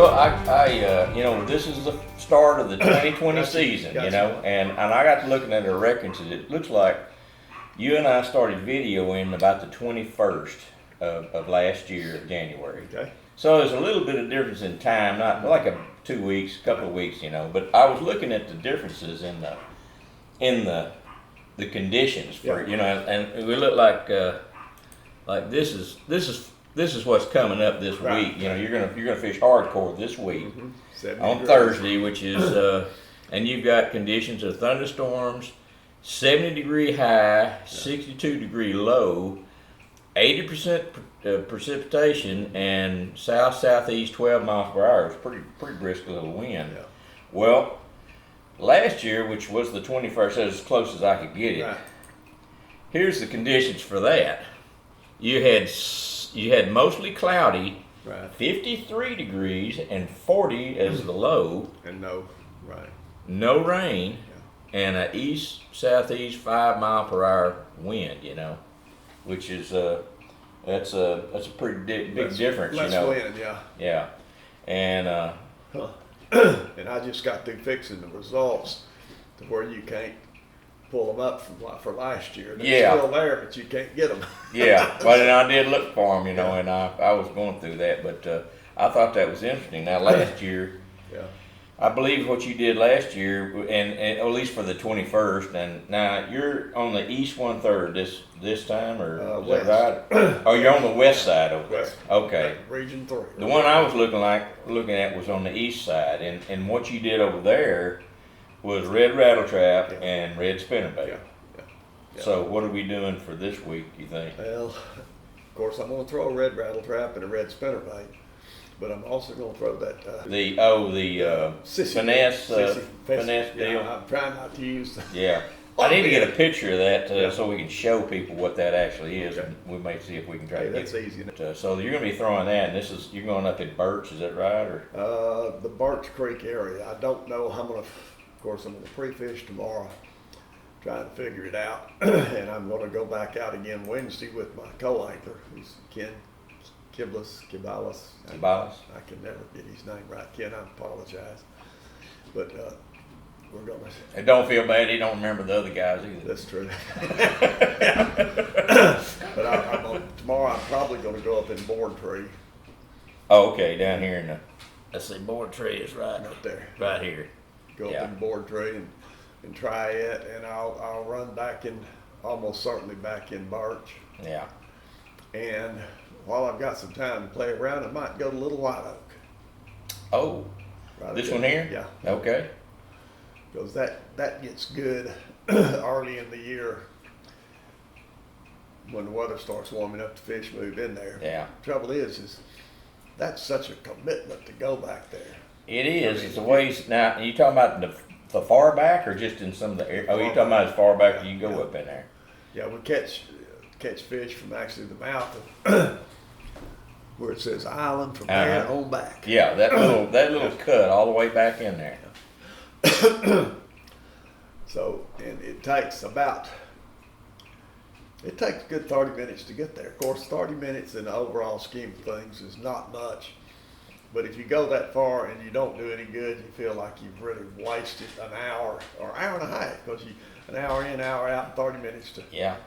Well, this is the start of the 2020 season, and I got to looking at the records. It looks like you and I started videoing about the 21st of last year, January. Okay. So there's a little bit of difference in time, not like 2 weeks, couple of weeks, but I was looking at the differences in the conditions for and we look like this is what's coming up this week. You're gonna fish hardcore this week on Thursday, which is and you've got conditions of thunderstorms, 70-degree high, 62-degree low, 80% precipitation, and southeast 12 miles per hour. It's pretty brisk little wind. Yeah. Well, last year, which was the 21st, that's as close as I could get it. Right. Here's the conditions for that. You had mostly cloudy, Right. 53 degrees and 40 as the low. And no rain. No rain, and a east-southeast 5 mile per hour wind. Which is that's a pretty big difference. Less wind, yeah. Yeah, and and I just got through fixing the results to where you can't pull them up for last year. They're still there, but you can't get them. Yeah, but I did look for them, and I was going through that, but I thought that was interesting. Now last year, I believe what you did last year, and at least for the 21st, and now you're on the east 1/3 this time, or is west. that right? Oh, you're on the west side over there. West. Okay. Region 3. The one I was looking at was on the east side, and what you did over there was red rattle trap and red spinnerbait. Yeah. So what are we doing for this week, you think? Well, of course, I'm going to throw a red rattle trap and a red spinnerbait, but I'm also going to throw that sissy, finesse deal. I'm trying not to use the. Yeah. I need to get a picture of that so we can show people what that actually is, Okay. and we may see if we can try to get That's easy. So you're going to be throwing that, and you're going up in Birch, is that right? Or The Birch Creek area. I don't know how I'm going to. Of course, I'm going to pre-fish tomorrow, trying to figure it out, and I'm going to go back out again Wednesday with my co-angler, who's Ken Kibalis. I can never get his name right. Ken, I apologize, but we're going to. And don't feel bad. He don't remember the other guys either. That's true. But tomorrow I'm probably going to go up in Board Tree. Oh, okay, down here in the. Let's see, Board Tree is right there, right here. Go up in Board Tree and try it, and I'll run back in, almost certainly back in Birch. Yeah. And while I've got some time to play around, I might go to Little White Oak. Oh, Right this there. one here? Yeah. Okay. Because that gets good early in the year when the weather starts warming up, the fish move in there. Yeah. Trouble is that's such a commitment to go back there. It is. It's a ways. Now, are you talking about the far back, or just in some of the areas? Oh, you're talking about as far back as you can go up in there. Yeah, we catch fish from actually the mouth of where it says island from there on back. Yeah, that little cut all the way back in there. So, and it takes a good 30 minutes to get there. Of course, 30 minutes in the overall scheme of things is not much. But if you go that far and you don't do any good, you feel like you've really wasted an hour or hour and a half, because an hour in, hour out, 30 minutes to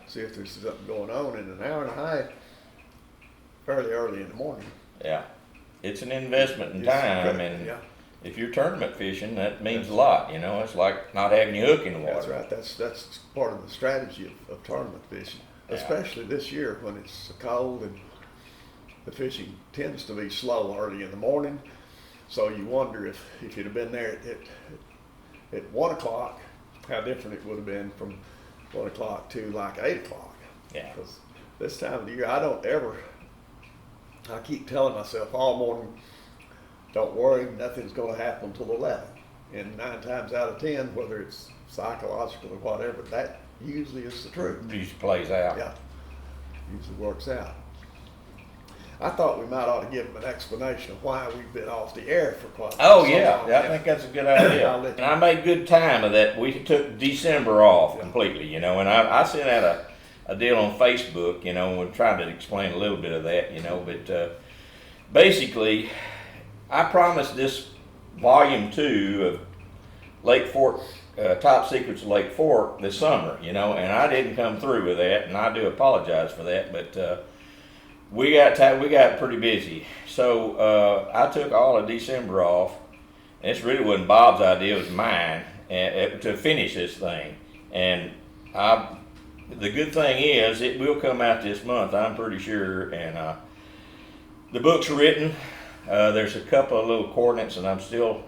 see if there's something going on, and an hour and a half fairly early in the morning. Yeah, it's an investment in time, and if you're tournament fishing, that means a lot. It's like not having your hook in the water. That's right. That's part of the strategy of tournament fishing, especially this year when it's so cold and the fishing tends to be slow early in the morning. So you wonder if you'd have been there at 1 o'clock, how different it would have been from 1 o'clock to like 8 o'clock. Yeah. Because this time of the year, I keep telling myself all morning, don't worry, nothing's going to happen until 11. And 9 times out of 10, whether it's psychological or whatever, that usually is the truth. It usually plays out. Yeah, usually works out. I thought we might ought to give them an explanation of why we've been off the air for quite a while. Oh, yeah, I think that's a good idea. And I made good time of that. We took December off completely, and I sent out a deal on Facebook, and we're trying to explain a little bit of that, but basically, I promised this volume 2 of Lake Fork, Top Secrets of Lake Fork this summer, and I didn't come through with that, and I do apologize for that, but we got pretty busy. So I took all of December off. This really wasn't Bob's idea, it was mine, to finish this thing. And the good thing is, it will come out this month, I'm pretty sure, and the book's written. There's a couple of little coordinates, and I'm still,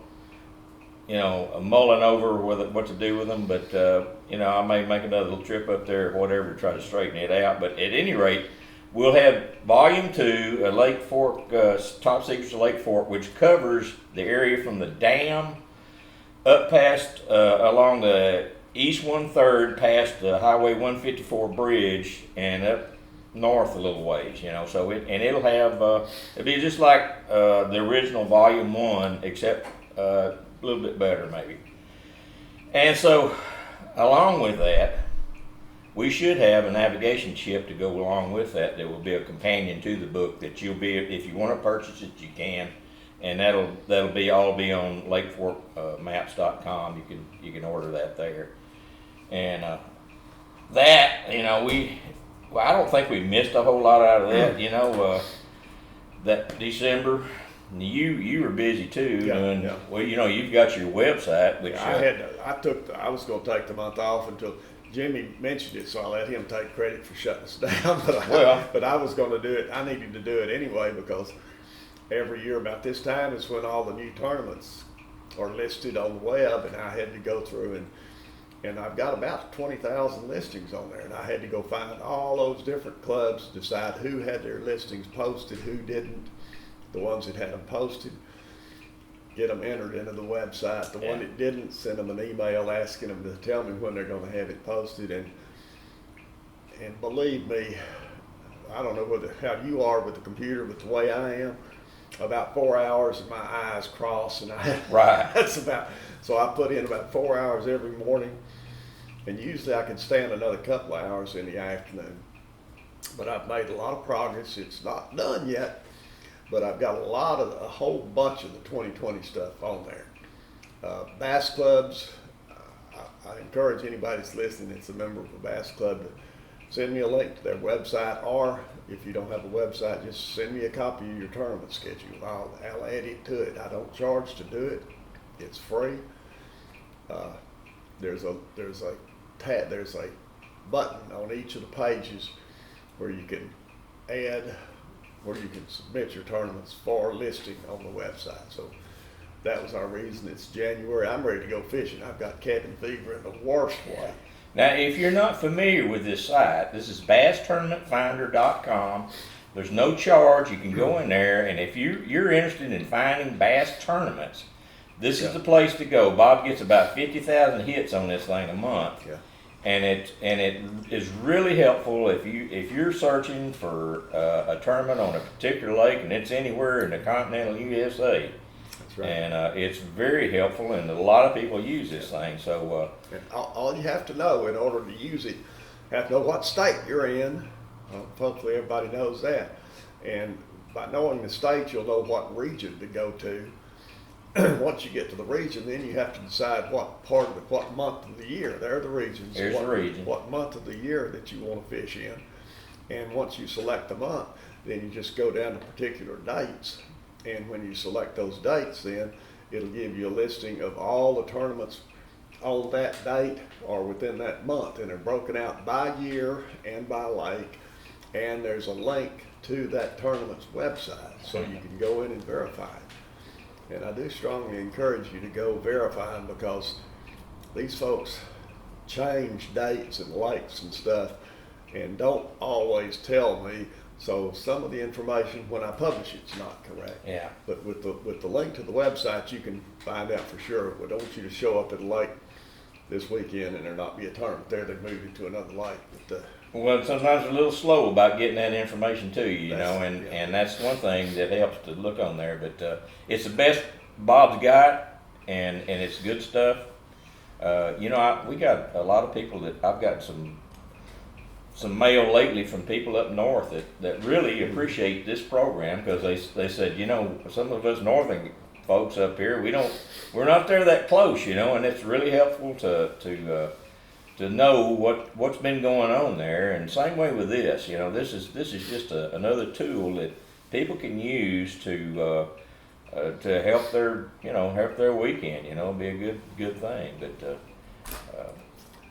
mulling over what to do with them, but, I may make another little trip up there or whatever to try to straighten it out. But at any rate, we'll have volume 2, Lake Fork, Top Secrets of Lake Fork, which covers the area from the dam up past, along the east 1/3 past the Highway 154 bridge and up north a little ways, so it'll have, it'll be just like the original volume 1, except a little bit better maybe. And so along with that, we should have a navigation chip to go along with that will be a companion to the book that you'll be, if you want to purchase it, you can, and that'll be all on lakeforkmaps.com. You can order that there. And that, I don't think we missed a whole lot out of that. That December, you were busy too. Yeah. Well, you've got your website, which I was going to take the month off until Jimmy mentioned it, so I let him take credit for shutting us down. But I was going to do it. I needed to do it anyway, because every year about this time is when all the new tournaments are listed on the web, and I had to go through and I've got about 20,000 listings on there, and I had to go find all those different clubs, decide who had their listings posted, who didn't, the ones that had them posted, get them entered into the website. The one that didn't, send them an email asking them to tell me when they're going to have it posted. And believe me, I don't know how you are with the computer, but the way I am, about 4 hours and my eyes cross, and so I put in about 4 hours every morning, and usually I can stand another couple of hours in the afternoon. But I've made a lot of progress. It's not done yet, but I've got a whole bunch of the 2020 stuff on there. Bass clubs, I encourage anybody that's listening that's a member of a bass club to send me a link to their website, or if you don't have a website, just send me a copy of your tournament schedule. I'll add it to it. I don't charge to do it. It's free. There's a button on each of the pages where you can submit your tournaments for listing on the website. So that was our reason. It's January. I'm ready to go fishing. I've got cabin fever in the worst way. Now, if you're not familiar with this site, this is basstournamentfinder.com. There's no charge. You can go in there, and if you're interested in finding bass tournaments, this is the place to go. Bob gets about 50,000 hits on this thing a month, and it is really helpful if you're searching for a tournament on a particular lake, and it's anywhere in the continental USA. That's right. And it's very helpful, and a lot of people use this thing. So all you have to know in order to use it, you have to know what state you're in. Hopefully everybody knows that, and by knowing the state, you'll know what region to go to. Once you get to the region, then you have to decide what month of the year. There are the regions. There's the region. What month of the year that you want to fish in. And once you select the month, then you just go down to particular dates. And when you select those dates, then it'll give you a listing of all the tournaments on that date or within that month. And they're broken out by year and by lake. And there's a link to that tournament's website, so you can go in and verify it. And I do strongly encourage you to go verify them, because these folks change dates and lakes and stuff and don't always tell me. So some of the information when I publish it's not correct. Yeah. But with the link to the website, you can find out for sure. We don't want you to show up at a lake this weekend and there not be a tournament there. They move you to another lake. But, well, sometimes we're a little slow about getting that information to you, and that's one thing that helps to look on there. But it's the best Bob's got, and it's good stuff. We got a lot of people that I've got some some mail lately from people up north that really appreciate this program, because they said, some of us northern folks up here, we're not there that close, and it's really helpful to know what's been going on there. And same way with this, this is just another tool that people can use to help their weekend, be a good thing. But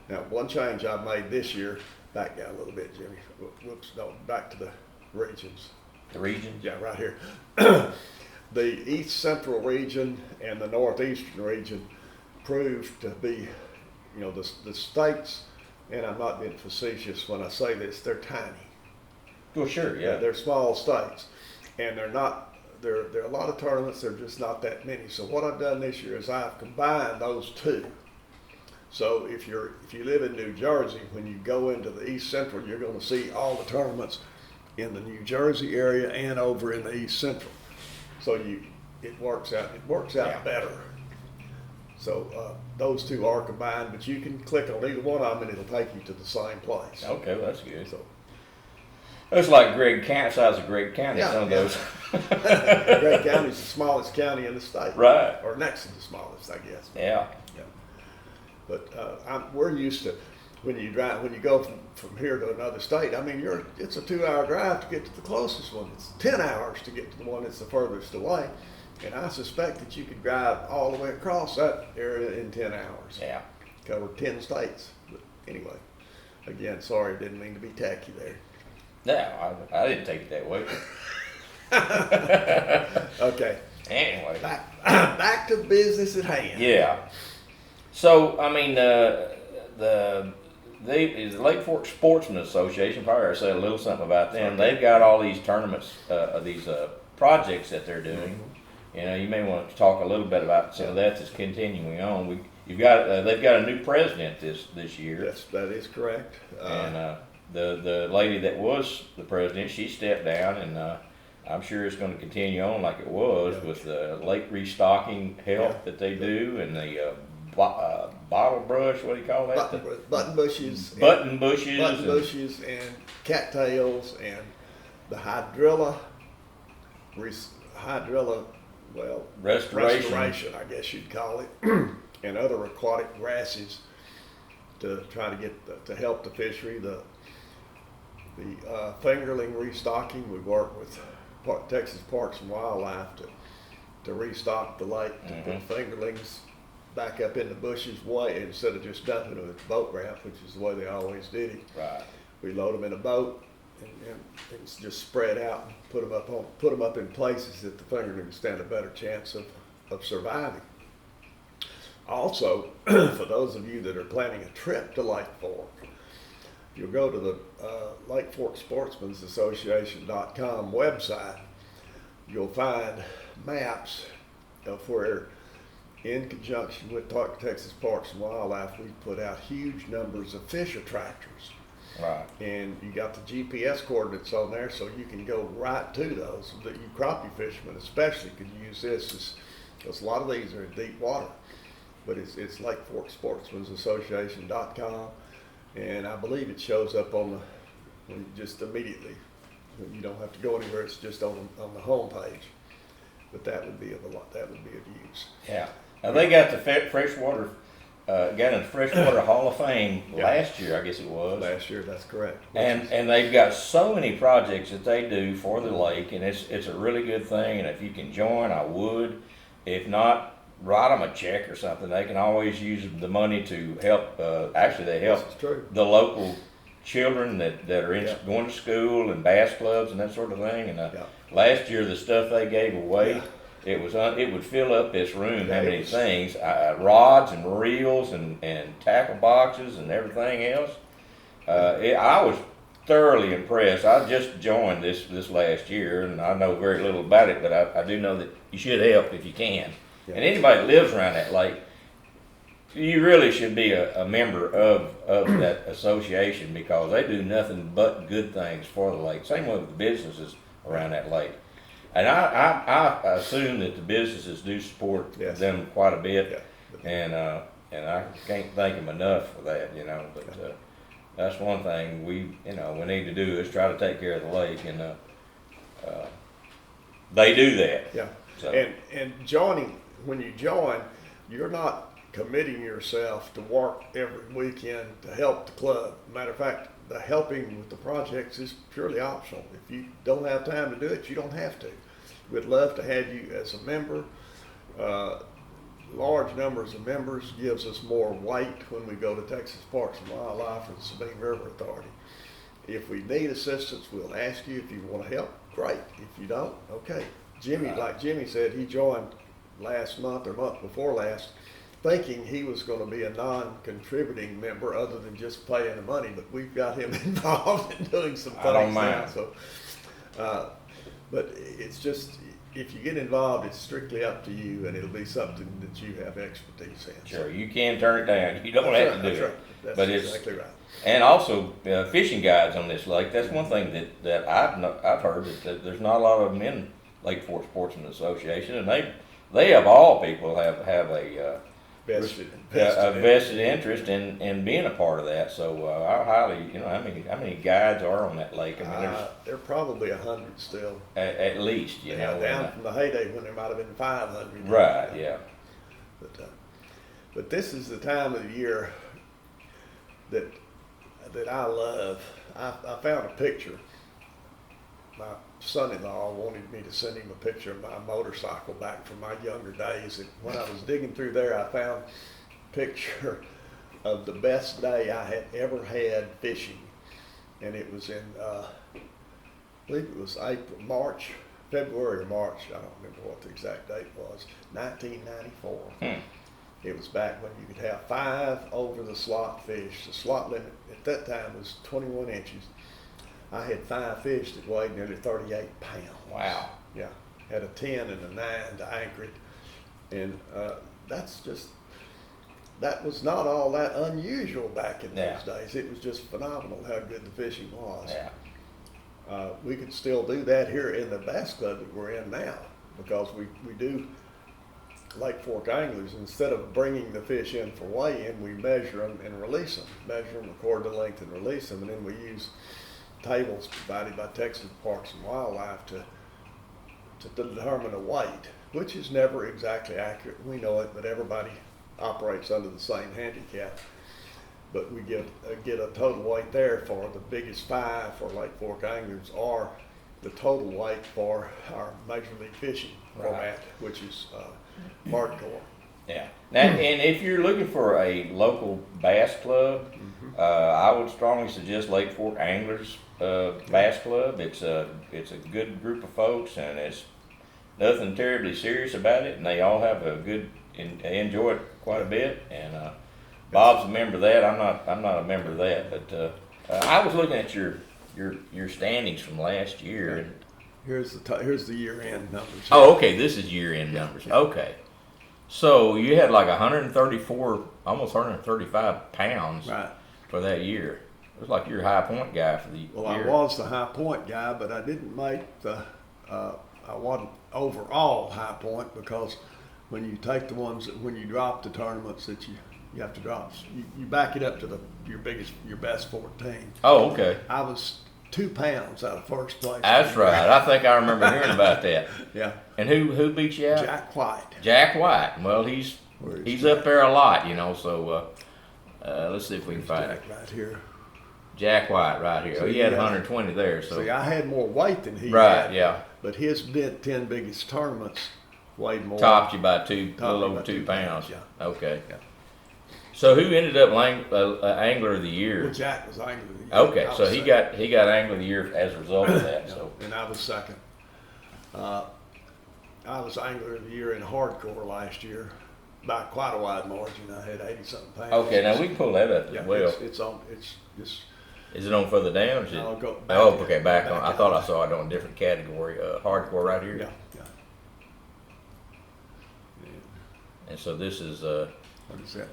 now, one change I made this year, back down a little bit, Jimmy. Whoops, no, back to the regions. the regions, Yeah, right here. The East Central region and the Northeastern region proved to be, the states, and I'm not being facetious when I say this, they're tiny. well, sure, yeah, They're small states, and there are a lot of tournaments. They're just not that many. So what I've done this year is I've combined those two. So if you live in New Jersey, when you go into the East Central, you're going to see all the tournaments in the New Jersey area and over in the East Central. So it works out Yeah. better. So those two are combined, but you can click on either one of them and it'll take you to the same place. okay, well, that's good. So It's like size of Gregg County, Yeah, some of yeah. those. Gregg County is the smallest county in the state, Right. or next to the smallest, I guess. Yeah, Yeah. But we're used to when you go from here to another state. I mean, it's a 2-hour drive to get to the closest one. It's 10 hours to get to the one that's the furthest away. And I suspect that you could drive all the way across that area in 10 hours. yeah. Cover 10 states. But anyway, again, sorry, didn't mean to be tacky there. No, I didn't take it that way. Okay, Anyway, back to business at hand. yeah. So, I mean, the Lake Fork Sportsman Association, probably ought to say a little something about them. They've got all these tournaments, these projects that they're doing. You may want to talk a little bit about some of that that's continuing on. They've got a new president this year. Yes, that is correct. And the lady that was the president, she stepped down, and I'm sure it's going to continue on like it was with the lake restocking help that they do, and the bottle brush. What do you call that? Button bushes. Button bushes. Button bushes and cattails and the hydrilla, restoration, I guess you'd call it, and other aquatic grasses to try to help the fishery. The fingerling restocking, we work with Texas Parks and Wildlife to restock the lake, to put fingerlings back up in the bushes instead of just dumping them at the boat ramp, which is the way they always did it. Right. We load them in a boat and it's just spread out and put them up in places that the fingerlings stand a better chance of surviving. Also, for those of you that are planning a trip to Lake Fork, you'll go to the Lake Fork Sportsman's Association.com website. You'll find maps of where, in conjunction with Texas Parks and Wildlife, we put out huge numbers of fish attractors. Right. And you got the GPS coordinates on there, so you can go right to those. That you crappie fishermen especially could use this, because a lot of these are in deep water. But it's Lake Fork Sportsman's Association.com, and I believe it shows up just immediately. You don't have to go anywhere; it's just on the home page. But that would be of use. Yeah. Now they got the freshwater, got in the Freshwater Hall of Fame last year, I guess it was. Last year, that's correct. And they've got so many projects that they do for the lake, and it's a really good thing. And if you can join, I would. If not, write them a check or something. They can always use the money to help. Actually, they help the local children that are going to school and bass clubs and that sort of thing. And last year, the stuff they gave away, it would fill up this room. How many things? Rods and reels and tackle boxes and everything else. I was thoroughly impressed. I just joined this last year, and I know very little about it, but I do know that you should help if you can. Yeah. And anybody that lives around that lake, you really should be a member of that association, because they do nothing but good things for the lake. Same way with the businesses around that lake. And I assume that the businesses do support them quite a bit, and I can't thank them enough for that, But that's one thing we need to do is try to take care of the lake, and they do that. Yeah. So. And joining, when you join, you're not committing yourself to work every weekend to help the club. Matter of fact, the helping with the projects is purely optional. If you don't have time to do it, you don't have to. We'd love to have you as a member. Large numbers of members gives us more weight when we go to Texas Parks and Wildlife or the Sabine River Authority. If we need assistance, we'll ask you. If you want to help, great. If you don't, okay. Jimmy, like Jimmy said, he joined last month or month before last, thinking he was going to be a non-contributing member other than just paying the money, but we've got him involved in doing some things I don't mind. now. So, but it's just, if you get involved, it's strictly up to you, and it'll be something that you have expertise in. Sure, you can turn it down. You don't have to do it. That's But exactly right. And also fishing guides on this lake. That's one thing that I've heard that there's not a lot of them in Lake Fork Sportsman Association, and they of all people have a vested interest in being a part of that. So I highly, how many guides are on that lake? I mean, there are probably 100 still. At least, down from the heyday when there might have been 500. Right. Yeah. But this is the time of the year that I love. I found a picture. My son-in-law wanted me to send him a picture of my motorcycle back from my younger days. And when I was digging through there, I found a picture of the best day I had ever had fishing. And it was in, I believe it was February or March, I don't remember what the exact date was, 1994. It was back when you could have 5 over the slot fish. The slot limit at that time was 21 inches. I had 5 fish that weighed nearly 38 pounds. Wow. Yeah. Had a 10 and a 9 to anchor it. And that was not all that unusual back in those days. It was just phenomenal how good the fishing was. Yeah. We could still do that here in the Bass Club that we're in now, because we do Lake Fork anglers. Instead of bringing the fish in for weigh-in, we measure them and release them. Measure them, record the length, and release them. And then we use tables provided by Texas Parks and Wildlife to determine a weight, which is never exactly accurate. We know it, but everybody operates under the same handicap. But we get a total weight there for the biggest 5 for Lake Fork anglers, or the total weight for our Major League Fishing format, which is hardcore. Yeah. Now, and if you're looking for a local bass club, I would strongly suggest Lake Fork Anglers Bass Club. It's a good group of folks, and it's nothing terribly serious about it, and they all have they enjoy it quite a bit. And Bob's a member of that. I'm not a member of that, but I was looking at your standings from last year. And here's the year-end numbers. Oh, okay. This is year-end numbers. Okay. So you had like 134, almost 135 pounds for that year. It was like you're a high point guy for the year. Well, I was the high point guy, but I didn't make I wasn't overall high point, because when you take the ones when you drop the tournaments that you have to drop, you back it up to your best 14. Oh, okay. I was 2 pounds out of first place. That's right. I think I remember hearing about that. Yeah. And who beat you out? Jack White. Jack White. Well, he's up there a lot, so let's see if we can find it. Jack right here. Jack White right here. So he had 120 there. So see, I had more weight than he had. Right, yeah. But his 10 biggest tournaments weighed more. Topped you by a little over 2 pounds. Yeah. Okay. Yeah. So who ended up Angler of the Year? Well, Jack was Angler of the Year. Okay, so he got Angler of the Year as a result of that. So. And I was second. I was Angler of the Year in hardcore last year by quite a wide margin. I had 80-something pounds. Okay, now we can pull that up as well. It's just. Is it on further down? Or is it, I'll go back. Oh, okay, back on. I thought I saw it on a different category. Hardcore right here. Yeah. And so this is. What is that?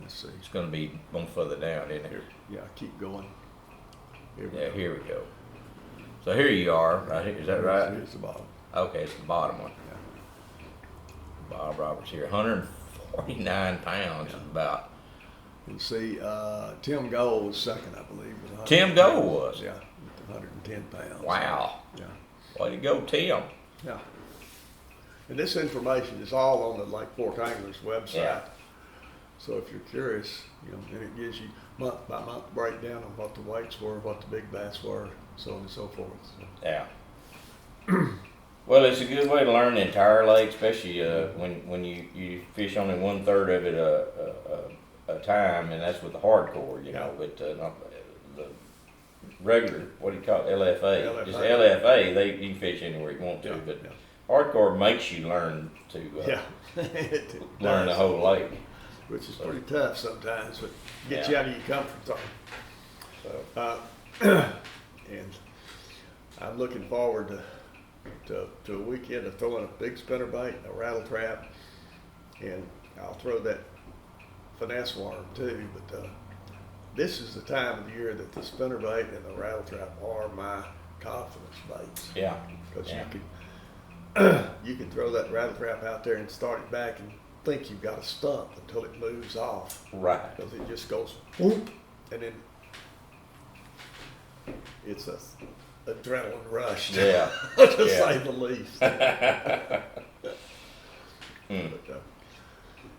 Let's see. It's going to be on further down, isn't it? Yeah, keep going. Here we go. So here you are, right here. Is that right? Here's the bottom. Okay, it's the bottom one. Yeah. Bob Roberts here, 149 pounds, about And see, Tim Gold was second, I believe. With Tim 110 Gold was? Yeah, with 110 pounds. Wow. Yeah. Way to go, Tim. Yeah. And this information is all on the Lake Fork Anglers website. Yeah. So if you're curious, and it gives you month by month breakdown on what the weights were, what the big bass were, so on and so forth. So. Yeah. Well, it's a good way to learn the entire lake, especially when you fish only 1/3 of it a time, and that's with the hardcore, But not the regular, what do you call it, LFA? LFA. Just LFA, you can fish anywhere you want to, but hardcore makes you learn to learn the whole lake, which is pretty tough sometimes, but get you out of your comfort zone. So, and I'm looking forward to a weekend of throwing a big spinnerbait, a rattle trap, and I'll throw that finesse worm too. But this is the time of the year that the spinnerbait and the rattle trap are my confidence baits. Yeah. Because you can throw that rattle trap out there and start it back and think you've got a stump until it moves off. Right. Because it just goes whoop, and then it's a adrenaline rush. Yeah. To say the least. But,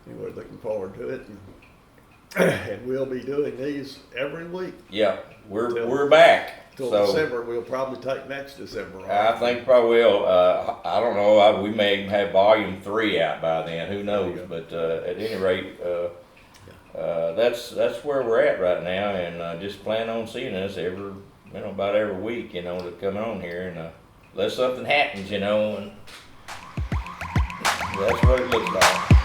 anyway, looking forward to it, and we'll be doing these every week. Yeah, we're back. Till So December, we'll probably take next December. I think probably will. I don't know. We may even have volume 3 out by then. Who knows? But at any rate, that's where we're at right now, and just plan on seeing us about every week. To come on here and unless something happens, and that's what it looks like.